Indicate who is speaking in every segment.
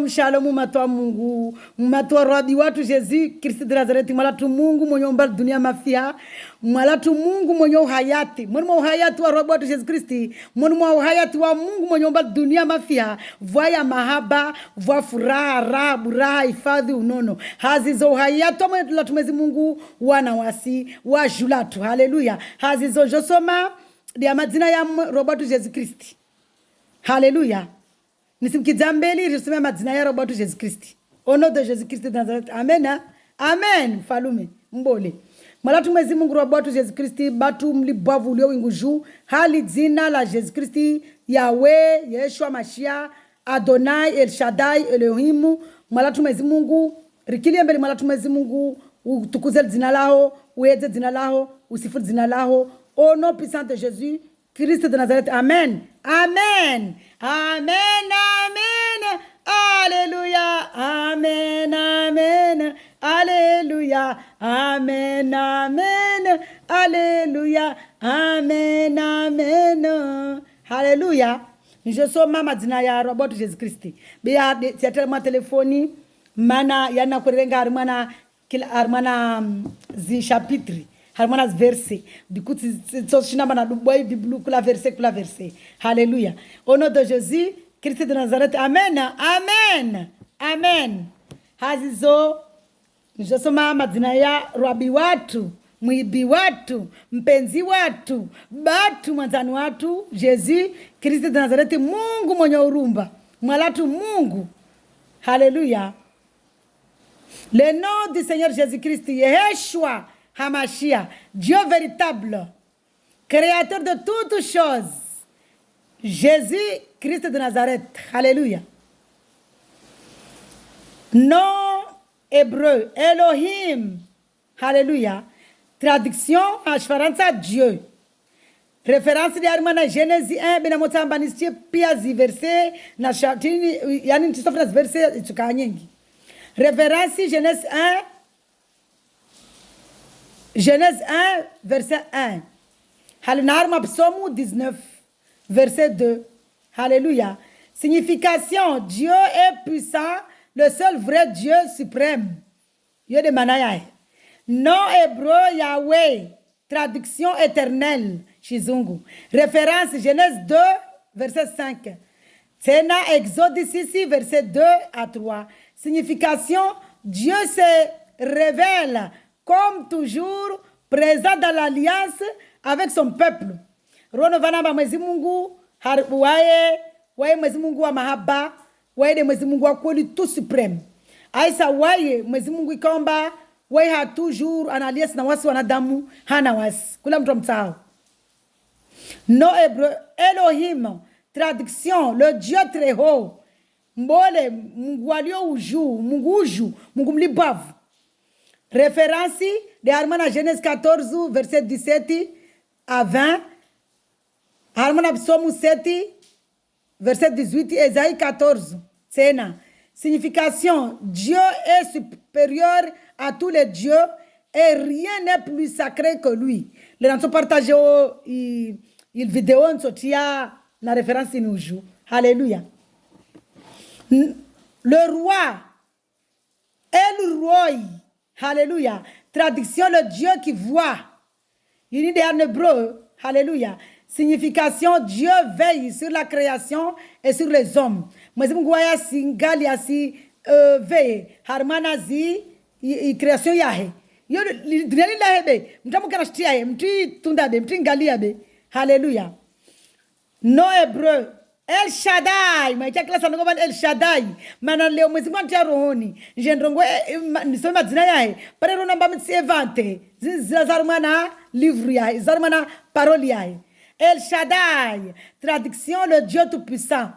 Speaker 1: Shalom, shalom, umatoa Mungu, umatoa rabi watu Yesu Kristo de Nazareti, mwalatu Mungu mwenye umbali dunia mafia, mwalatu Mungu mwenye uhayati, mwenye uhayati wa rabi watu Yesu Kristi, mwenye uhayati wa Mungu mwenye umbali dunia mafia, vwaya mahaba, vwa furaha, raha, buraha, hifadhi, unono, hazizo uhayati wa mwenye tumezi Mungu, wanawasi, wajulatu, haleluya, hazizo josoma, dia madina ya rabi watu Yesu Kristi, haleluya. Nisimkizambeli risome madina ya robo tu Jésus Christ. Au nom de Jésus Christ de Nazareth. Amen. Amen. Falume. Mbole. Malatu mwezi Mungu robo tu Jésus Christ. Batu mlibavu ulio winguju. Hali zina la Jésus Christ. Yahweh, Yeshua Mashia, Adonai, El Shaddai, Elohim. Malatu mwezi Mungu. Rikilie mbele malatu mwezi Mungu. Utukuze zina lao. Uede zina lao. Usifu zina lao. Au nom puissant de Jésus Christ de Nazareth. Amen. Amen. Amen. Amen. Alléluia. Amen. Amen. Alléluia. Amen. Amen. Alléluia. Amen. Amen. Alléluia. Je suis mama dina ya robot Jésus Christ. Bia tellement téléphone mana yana kurenga armana kila armana zi chapitre. Harmona verset. Du coup, tu na duboy Bible kula verset. Alléluia. Au nom de Jésus, Christ de Nazareth. Amen. Amen. Amen. Hazizo njosoma madina ya rabi watu, mwibi watu, mpenzi watu, batu mwanzani watu, Jésus, Christ de Nazareth, Mungu mwenye urumba. Mwalatu Mungu. Alléluia. Le nom du Seigneur Jésus-Christ, Yeshua Hamashia, Dieu véritable, créateur de toutes choses, Jésus Christ de Nazareth. Alléluia. Nom hébreu, Elohim. Alléluia. Traduction en Shfaransa, Dieu. Référence de Armana Genèse 1, Benamotambanistie, Piazi, verset, na Shatini, Yanin Tistofras, verset, Tsukanyengi. Référence Genèse 1, Genèse 1, verset 1. Halinarma Psaume 19, verset 2. Alléluia. Signification, Dieu est puissant, le seul vrai Dieu suprême. Dieu de Manayai. Nom hébreu Yahweh. Traduction éternelle. Shizungu. Référence Genèse 2, verset 5. Tena Exode ici, verset 2 à 3. Signification, Dieu se révèle comme toujours, présent dans l'alliance avec son peuple. Rono vanamba mwezi Mungu, wae mwezi Mungu wa mahaba, wae de mwezi Mungu wa kweli tout suprême. Aisa wae mwezi Mungu ikomba, wae ha toujours en alliance na wasi wanadamu, hana wasi. Kula mtu mtao. No hébreu, Elohim, traduction, le Dieu très haut. Mbole, Mungu walio uju, Mungu uju, Mungu mlibavu. Référence de Harmona Genèse 14, verset 17 à 20. Harmona Psaume 7, verset 18. Ésaïe 14. Sena. Signification. Dieu est supérieur à tous les dieux et rien n'est plus sacré que lui. Les gens sont partagés il vidéo en sotia la référence nous joue. Alléluia. Le roi El Roi. Alléluia. Traduction, le Dieu qui voit. Il dit en hébreu. Alléluia. Signification, Dieu veille sur la création et sur les hommes. Mais si vous voyez singali asi veille. Harmanazi création yahe. Yo dineli lahebe. Mtamu kanashtia ye. Mti tundabe. Mti ngalia be. Alléluia. No hébreu. El Shaddai, maikia klasa ngoba El Shaddai. Mana leo mwezi mwantia rohoni. Jendrongo nisome madina yae. Pare ro namba mtsi evante. Zarmana livre yae, zarmana parole yae. El Shaddai, traduction le Dieu tout puissant.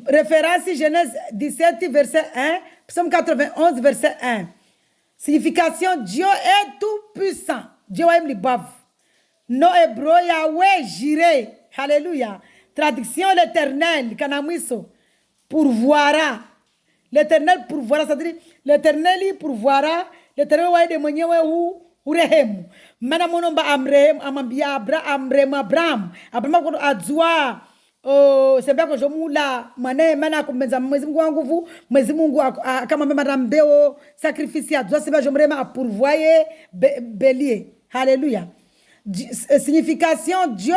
Speaker 1: Référence Genèse 17 verset 1, Psaume 91 verset 1. Signification Dieu est tout puissant. Dieu aime les baves. No hébreu Yahweh Jireh. Alléluia. Traduction l'éternel, kanamwiso, pourvoira. L'éternel pourvoira, c'est-à-dire l'éternel pourvoira, l'éternel wa de mwenyewe urehemu. Mana monomba amrehemu, amambia Abraham, Abraham ko adzwa sembia kuzvomula mana kumbenza mwezi mungu wa nguvu mwezi mungu kama mema mbeo sacrifice ya doa sembia jomrema pourvoyer bélier. Alléluia. Signification: Dieu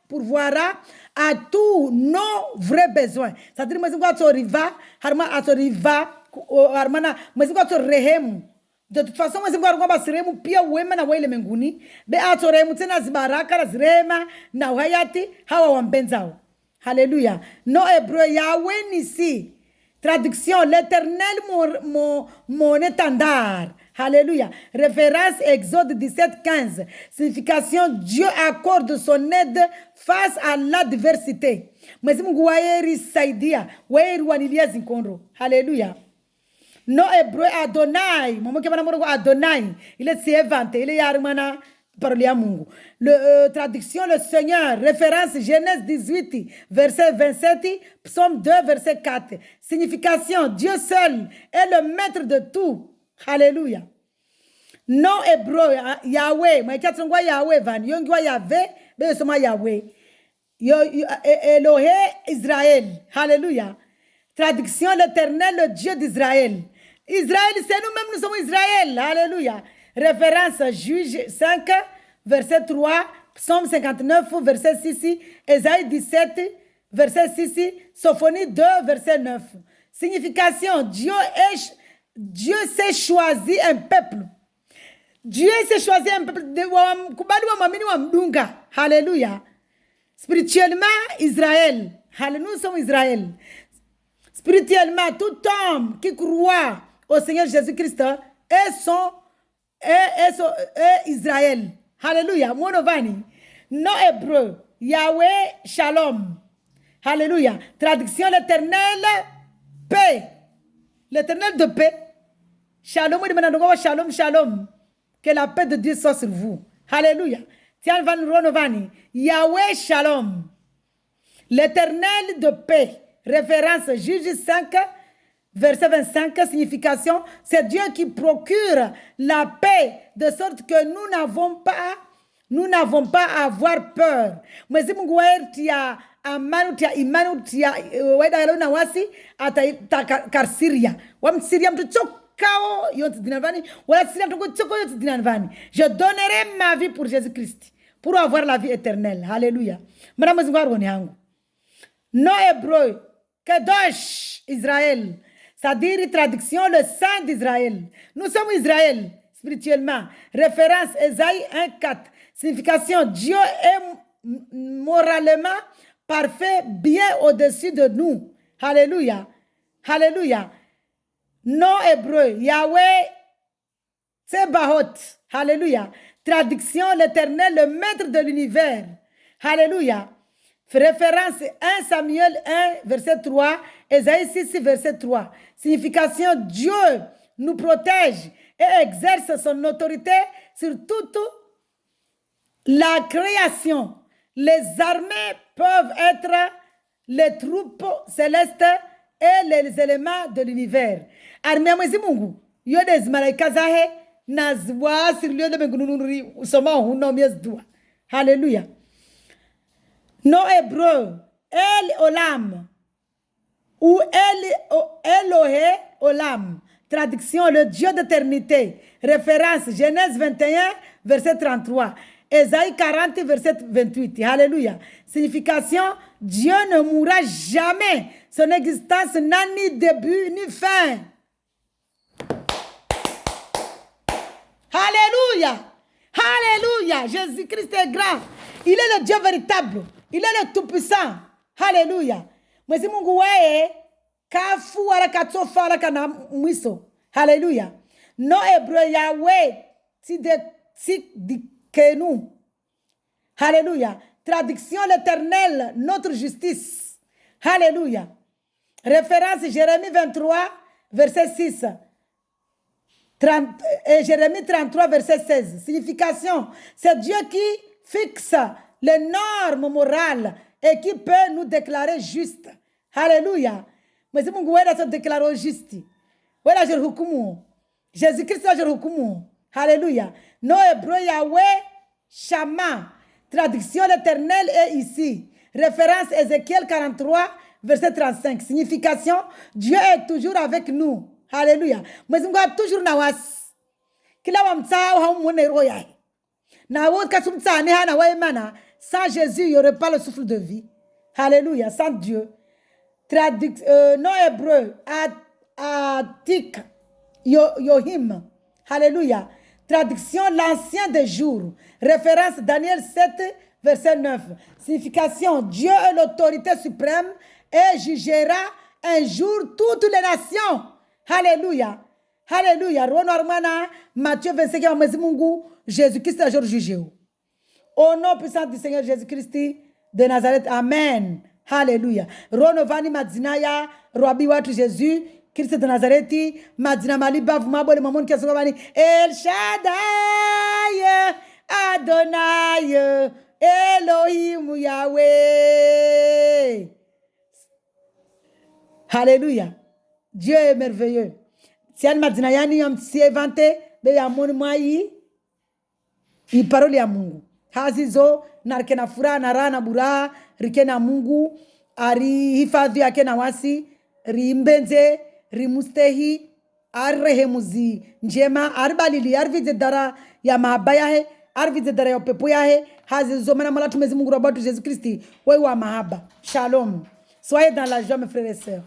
Speaker 1: pourvoira à tous nos vrais besoins. C'est-à-dire mwezi mungu atoriva harmana mwezi mungu atorehemu. De toute façon mwezi mungu arungwa basiremu pia wema na wale menguni be atorehemu tena zibaraka na zirema na uhayati hawa wambenzao. Alléluia. No hébreu Yahweh ici. Traduction: l'Éternel mon étendard. Alléluia. Référence Exode 17:15. Signification: Dieu accorde son aide face à l'adversité. Mwezi mungu waeri saidia waeri wanilia zinkondo. Alléluia. No hébreu Adonai. Maman qui va Adonai. Il est si inventé. Il est yarmana parole à Mungu. Traduction: le Seigneur. Référence Genèse 18 verset 27, Psaume 2 verset 4. Signification: Dieu seul est le maître de tout. Alléluia. Non hébreu Yahweh. Maïkatsongwa Yahweh van yongwa Yahvé be soma Yahweh. Elohe Israël. Alléluia. Traduction: l'Éternel, le Dieu d'Israël. Israël, c'est nous-mêmes, nous sommes Israël. Alléluia. Référence Juge 5, verset 3, Psaume 59, verset 6, Ésaïe 17, verset 6, Sophonie 2, verset 9. Signification: Dieu s'est choisi un peuple. Dieu s'est choisi un peuple. Alléluia. Spirituellement, Israël. Nous sommes Israël. Spirituellement, tout homme qui croit au Seigneur Jésus-Christ est Israël. Alléluia. Monovani. Non hébreu. Yahweh Shalom. Alléluia. Traduction: l'Éternel paix. L'Éternel de paix. Shalom. Shalom, shalom. Que la paix de Dieu soit sur vous. Alléluia. Tiens, van Ronovani. Yahweh Shalom. L'Éternel de paix. Référence Juge 5, verset 25. Signification: c'est Dieu qui procure la paix, de sorte que nous n'avons pas à avoir peur. Mwezi mungu tia amanu tia imanu tia weda yalona wasi ata karsiria. Wam siria mtu chokao yonti dinanvani wala siria mtu choko yonti dinanvani. Je donnerai ma vie pour Jésus-Christ, pour avoir la vie éternelle. Alléluia. Madame mwezi mungu aroni hangu. No hébreu Kadosh Israël. C'est-à-dire, traduction: le Saint d'Israël. Nous sommes Israël, spirituellement. Référence Ésaïe 1:4. Signification: Dieu est moralement parfait, bien au-dessus de nous. Alléluia. Alléluia. Non hébreu Yahweh Tsebaot. Alléluia. Traduction: l'Éternel, le maître de l'univers. Alléluia. Référence 1 Samuel 1, verset 3, Ésaïe 6, verset 3. Signification: Dieu nous protège et exerce son autorité sur toute la création. Les armées peuvent être les troupes célestes et les éléments de l'univers. Armée mwezi mungu, yodes malaika zahe nazwa sur lieu de mengununuri usoma huno miez dua. Alléluia. Non hébreu, El Olam ou Elohe Olam. Traduction: le Dieu d'éternité. Référence Genèse 21, verset 33. Ésaïe 40, verset 28. Alléluia. Signification: Dieu ne mourra jamais. Son existence n'a ni début ni fin. Alléluia. Alléluia. Jésus-Christ est grand. Il est le Dieu véritable. Il est le tout-puissant. Alléluia. Mwezi mungu wae kafu wala katofa wala kana mwiso. Alléluia. No hébreu Yahweh si dikenu. Alléluia. Traduction: l'Éternel, notre justice. Alléluia. Référence Jérémie 23, verset 6. Et Jérémie 33, verset 16. Signification: c'est Dieu qui fixe les normes morales et qui peut nous déclarer justes. Alléluia. Mwezi mungu weda so déclarer juste. Weda je hukumu. Jésus-Christ je hukumu. Alléluia. No hébreu Yahweh Shama. Traduction: l'Éternel est ici. Référence Ézéchiel 43, verset 35. Signification, Dieu est toujours avec nous. Alléluia. Mwenyezi Mungu toujours na wasi. Kila wamtsao haumwone roho yake. Na wote kasumtsane hana waimana. Sans Jésus, il n'y aurait pas le souffle de vie. Alléluia. Sans Dieu. Non hébreu. Atik. Yohim. Alléluia. Traduction, l'ancien des jours. Référence, Daniel 7, verset 9. Signification, Dieu est l'autorité suprême et jugera un jour toutes les nations. Alléluia. Alléluia. Matthieu 25, Jésus-Christ a jour jugé. Au nom puissant du Seigneur Jésus-Christ de Nazareth. Amen. Alléluia. Ronovani Madzinaya, Roabi watu Jésus, Christ de Nazareth, Madzina Maliba, Vumabo, le Mamon Kasovani, El Shaddai, Adonai, Elohim Yahweh. Alléluia. Dieu est merveilleux. Si elle Madzina Yani, yam si éventé, be yamon mai, il parole ya Mungu. Hazizo narkena furaha na raha na buraha rikena Mungu ari hifadhi yake na wasi rimbenze rimustehi arrehemuzi njema arbalili arvidze dara ya mahaba yahe arvidze dara ya upepo yahe hazizo mana mala tumezi Mungu rabatu Jésus Christ wewe wa mahaba. Shalom. Soyez dans la joie mes frères et sœurs.